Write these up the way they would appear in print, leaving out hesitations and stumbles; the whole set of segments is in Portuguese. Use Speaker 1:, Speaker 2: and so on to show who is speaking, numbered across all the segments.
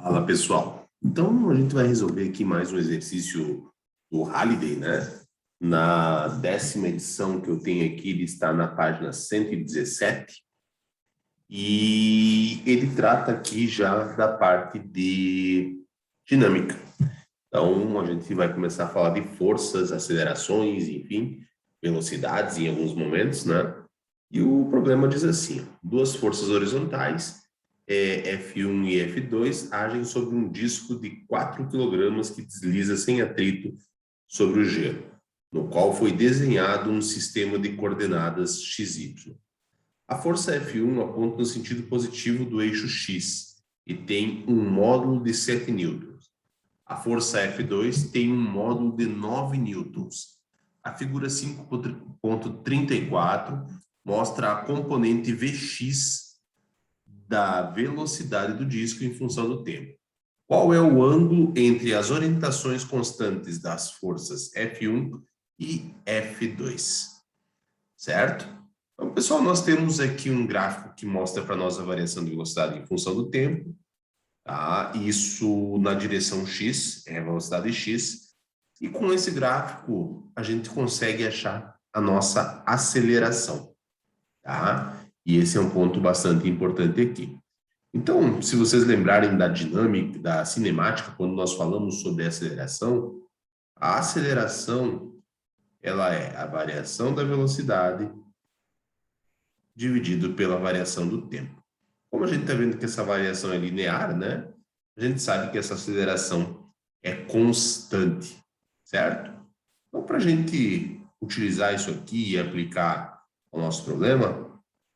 Speaker 1: Fala pessoal, então a gente vai resolver aqui mais um exercício do Halliday, né? Na 10ª edição que eu tenho aqui, ele está na página 117 e ele trata aqui já da parte de dinâmica. Então a gente vai começar a falar de forças, acelerações, enfim, velocidades em alguns momentos, né? E o problema diz assim: duas forças horizontais, F1 e F2, agem sobre um disco de 4 kg que desliza sem atrito sobre o gelo, no qual foi desenhado um sistema de coordenadas XY. A força F1 aponta no sentido positivo do eixo X e tem um módulo de 7 newtons. A força F2 tem um módulo de 9 newtons. A figura 5.34 mostra a componente Vx da velocidade do disco em função do tempo. Qual é o ângulo entre as orientações constantes das forças F1 e F2? Certo? Então, pessoal, nós temos aqui um gráfico que mostra para nós a variação de velocidade em função do tempo. Tá? Isso na direção X, é a velocidade X. E com esse gráfico, a gente consegue achar a nossa aceleração. Tá? E esse é um ponto bastante importante aqui. Então, se vocês lembrarem da dinâmica, da cinemática, quando nós falamos sobre a aceleração, ela é a variação da velocidade dividido pela variação do tempo. Como a gente está vendo que essa variação é linear, né? A gente sabe que essa aceleração é constante, certo? Então, para a gente utilizar isso aqui e aplicar ao nosso problema,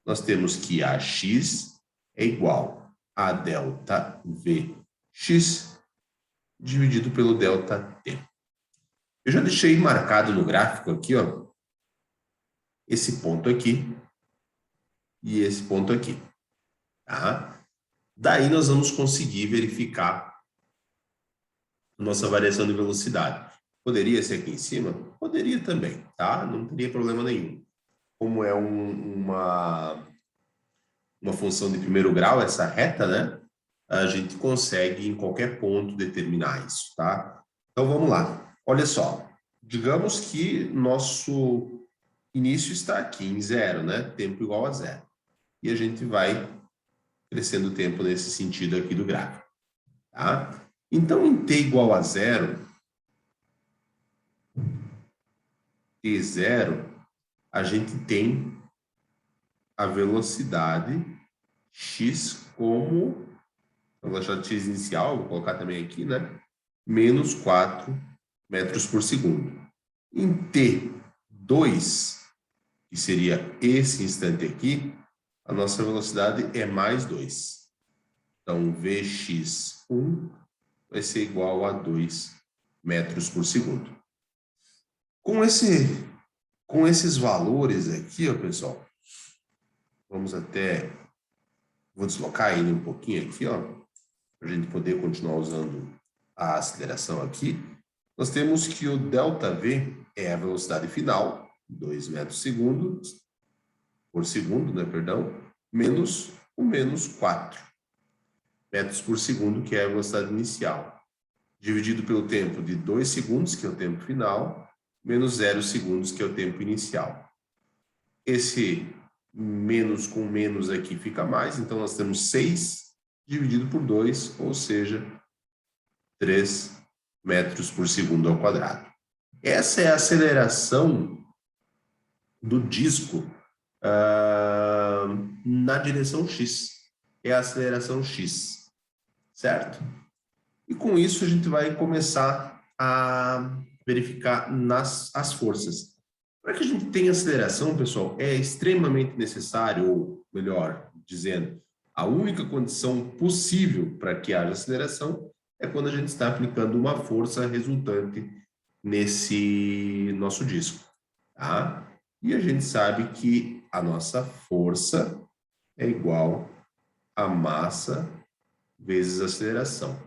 Speaker 1: nós temos que AX é igual a delta Vx dividido pelo delta T. Eu já deixei marcado no gráfico aqui, ó, esse ponto aqui e esse ponto aqui, tá? Daí nós vamos conseguir verificar a nossa variação de velocidade. Poderia ser aqui em cima? Poderia também, tá? Não teria problema nenhum. Como é uma função de primeiro grau, essa reta, né? A gente consegue em qualquer ponto determinar isso, tá? Então vamos lá. Olha só, digamos que nosso início está aqui em 0, né? Tempo igual a 0. E a gente vai crescendo o tempo nesse sentido aqui do gráfico, tá? Então em t igual a 0, t0, a gente tem a velocidade x como a velocidade x inicial, vou colocar também aqui, né? Menos 4 metros por segundo. Em T2, que seria esse instante aqui, a nossa velocidade é mais 2. Então, Vx1 vai ser igual a 2 metros por segundo. Com esses valores aqui, ó, pessoal, vou deslocar ele um pouquinho aqui, ó, para a gente poder continuar usando a aceleração aqui. Nós temos que o ΔV é a velocidade final, 2 metros por segundo, né, perdão, menos o menos 4 metros por segundo, que é a velocidade inicial, dividido pelo tempo de 2 segundos, que é o tempo final, menos 0 segundos, que é o tempo inicial. Esse menos com menos aqui fica mais, então nós temos 6 dividido por 2, ou seja, 3 metros por segundo ao quadrado. Essa é a aceleração do disco na direção X. É a aceleração X, certo? E com isso a gente vai começar a verificar as forças. Para que a gente tenha aceleração, pessoal, é extremamente necessário, ou melhor dizendo, a única condição possível para que haja aceleração é quando a gente está aplicando uma força resultante nesse nosso disco, tá? E a gente sabe que a nossa força é igual a massa vezes aceleração.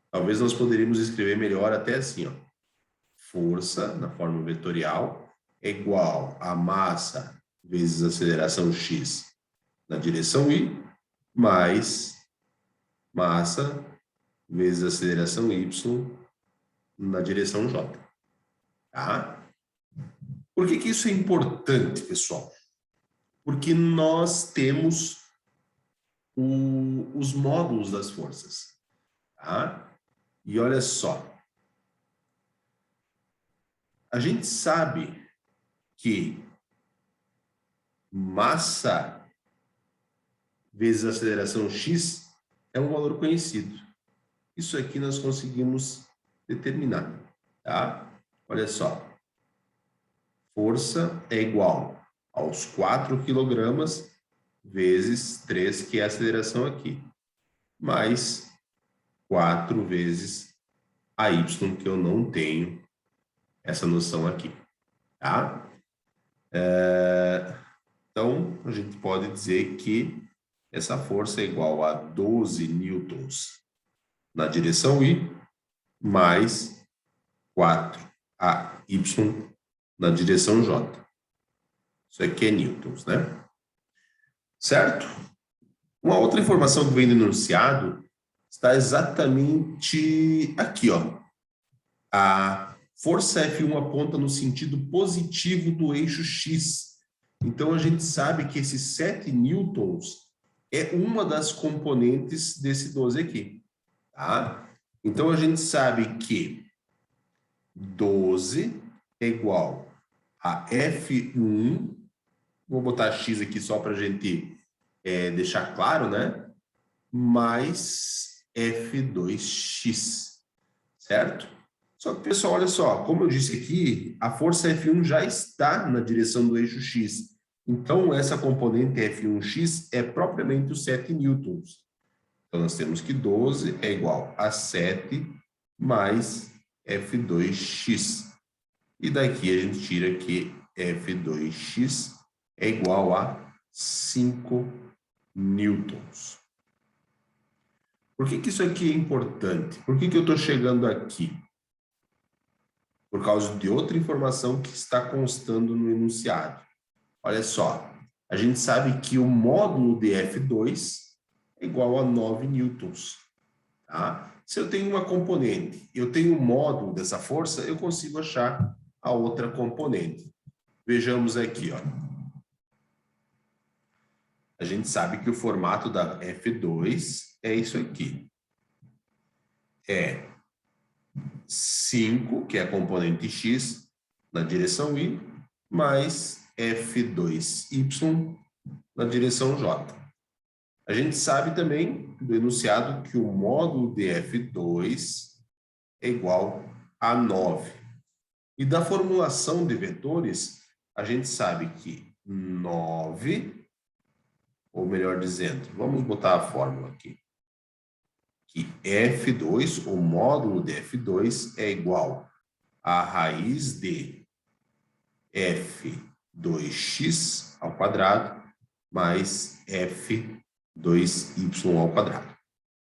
Speaker 1: Talvez nós poderíamos escrever melhor até assim, ó. Força, na forma vetorial, é igual a massa vezes aceleração x na direção y, mais massa vezes a aceleração y na direção j. Tá? Por que isso é importante, pessoal? Porque nós temos os módulos das forças. Tá? E olha só. A gente sabe que massa vezes aceleração x é um valor conhecido. Isso aqui nós conseguimos determinar, tá? Olha só. Força é igual aos 4 quilogramas vezes 3, que é a aceleração aqui, mais 4 vezes a y, que eu não tenho essa noção aqui, tá? Então, a gente pode dizer que essa força é igual a 12 newtons na direção y, mais 4 a y na direção j. Isso aqui é newtons, né? Certo? Uma outra informação que vem do enunciado está exatamente aqui, ó. A força F1 aponta no sentido positivo do eixo X. Então, a gente sabe que esses 7 newtons é uma das componentes desse 12 aqui, tá? Então, a gente sabe que 12 é igual a F1, vou botar X aqui só para a gente deixar claro, né? Mais F2x, certo? Só que, pessoal, olha só, como eu disse aqui, a força F1 já está na direção do eixo X. Então, essa componente F1x é propriamente os 7 newtons. Então, nós temos que 12 é igual a 7 mais F2x. E daqui a gente tira que F2x é igual a 5 newtons. Por que isso aqui é importante? Por que eu estou chegando aqui? Por causa de outra informação que está constando no enunciado. Olha só, a gente sabe que o módulo de F2 é igual a 9 newtons. Tá? Se eu tenho uma componente, eu tenho o módulo dessa força, eu consigo achar a outra componente. Vejamos aqui, ó. A gente sabe que o formato da F2 é isso aqui. É 5, que é a componente x, na direção y, mais F2y na direção j. A gente sabe também do enunciado que o módulo de F2 é igual a 9. E da formulação de vetores, a gente sabe que 9, ou melhor dizendo, vamos botar a fórmula aqui, que F2, o módulo de F2, é igual a raiz de F2x ao quadrado mais F2y ao quadrado.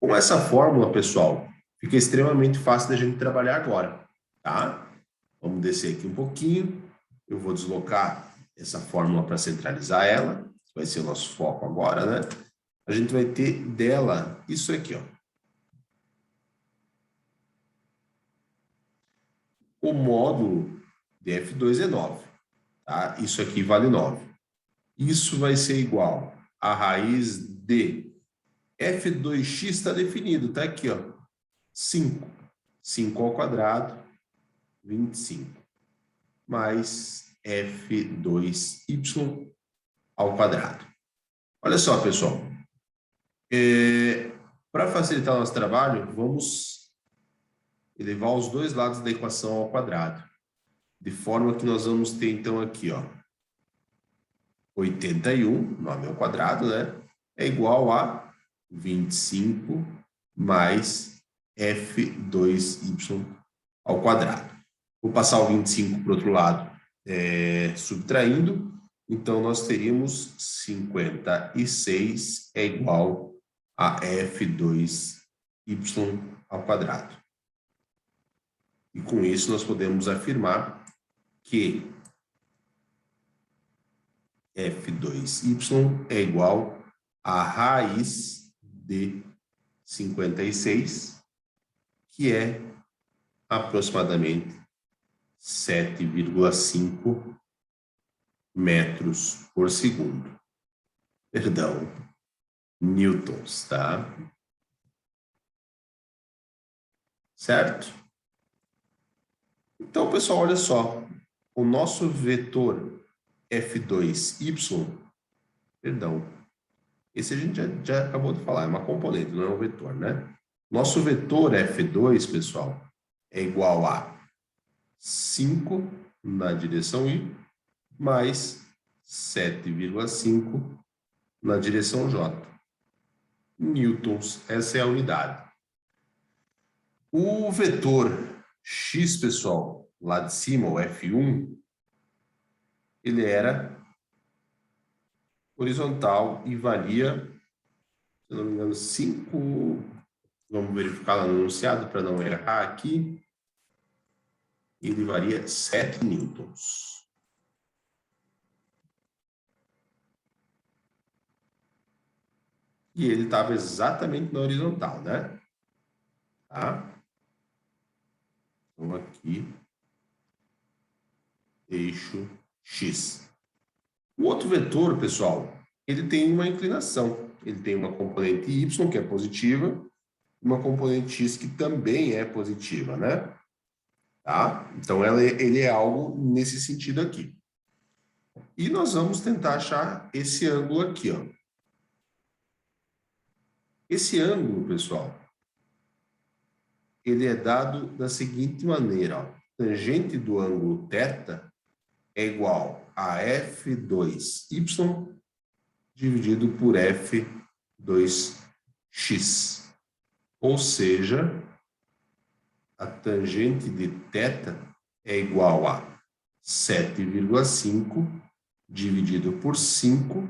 Speaker 1: Com essa fórmula, pessoal, fica extremamente fácil da gente trabalhar agora, tá? Vamos descer aqui um pouquinho. Eu vou deslocar essa fórmula para centralizar ela. Vai ser o nosso foco agora, né? A gente vai ter dela isso aqui, ó. O módulo de F2 é 9, tá? Isso aqui vale 9. Isso vai ser igual a raiz de F2x está definido, tá aqui, ó. 5. 5 ao quadrado, 25. Mais F2y ao quadrado. Olha só, pessoal. Para facilitar o nosso trabalho, vamos elevar os dois lados da equação ao quadrado. De forma que nós vamos ter, então, aqui, ó, 81, 9 ao quadrado, né? É igual a 25 mais F2y ao quadrado. Vou passar o 25 para o outro lado, subtraindo. Então, nós teríamos 56 é igual a F2y ao quadrado. E com isso, nós podemos afirmar que F2y é igual a raiz de 56 que é aproximadamente 7,5 metros por segundo. Perdão, newtons, tá? Certo? Então, pessoal, olha só. O nosso vetor F2y, perdão, esse a gente já acabou de falar, é uma componente, não é um vetor, né? Nosso vetor F2, pessoal, é igual a 5 na direção y mais 7,5 na direção j. Newtons, essa é a unidade. O vetor x, pessoal, lá de cima, o F1, ele era horizontal e valia, se não me engano, 5... Vamos verificar lá no enunciado para não errar aqui. Ele varia 7 newtons. E ele estava exatamente na horizontal, né? Tá? Então, aqui, eixo X. O outro vetor, pessoal, ele tem uma inclinação. Ele tem uma componente Y, que é positiva, e uma componente X, que também é positiva, né? Tá? Então, ele é algo nesse sentido aqui. E nós vamos tentar achar esse ângulo aqui, ó. Esse ângulo, pessoal, ele é dado da seguinte maneira, ó. Tangente do ângulo θ é igual a F2y dividido por F2x. Ou seja, a tangente de θ é igual a 7,5 dividido por 5.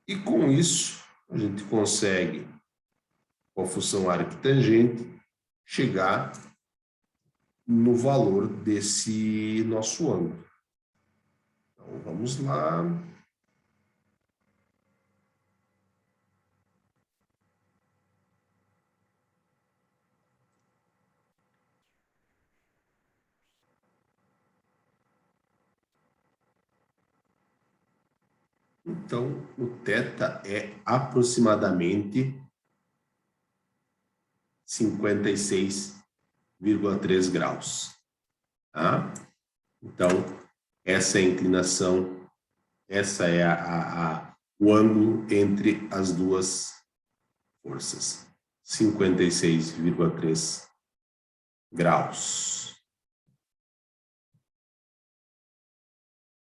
Speaker 1: E com isso, a gente consegue, com a função arquitangente, chegar no valor desse nosso ângulo. Então, vamos lá. Então, o θ é aproximadamente 56,3 graus. Tá? Então, essa é a inclinação, essa é o ângulo entre as duas forças. 56,3 graus.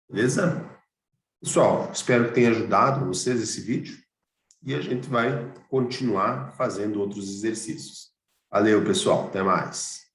Speaker 1: Beleza? Pessoal, espero que tenha ajudado vocês esse vídeo e a gente vai continuar fazendo outros exercícios. Valeu, pessoal. Até mais.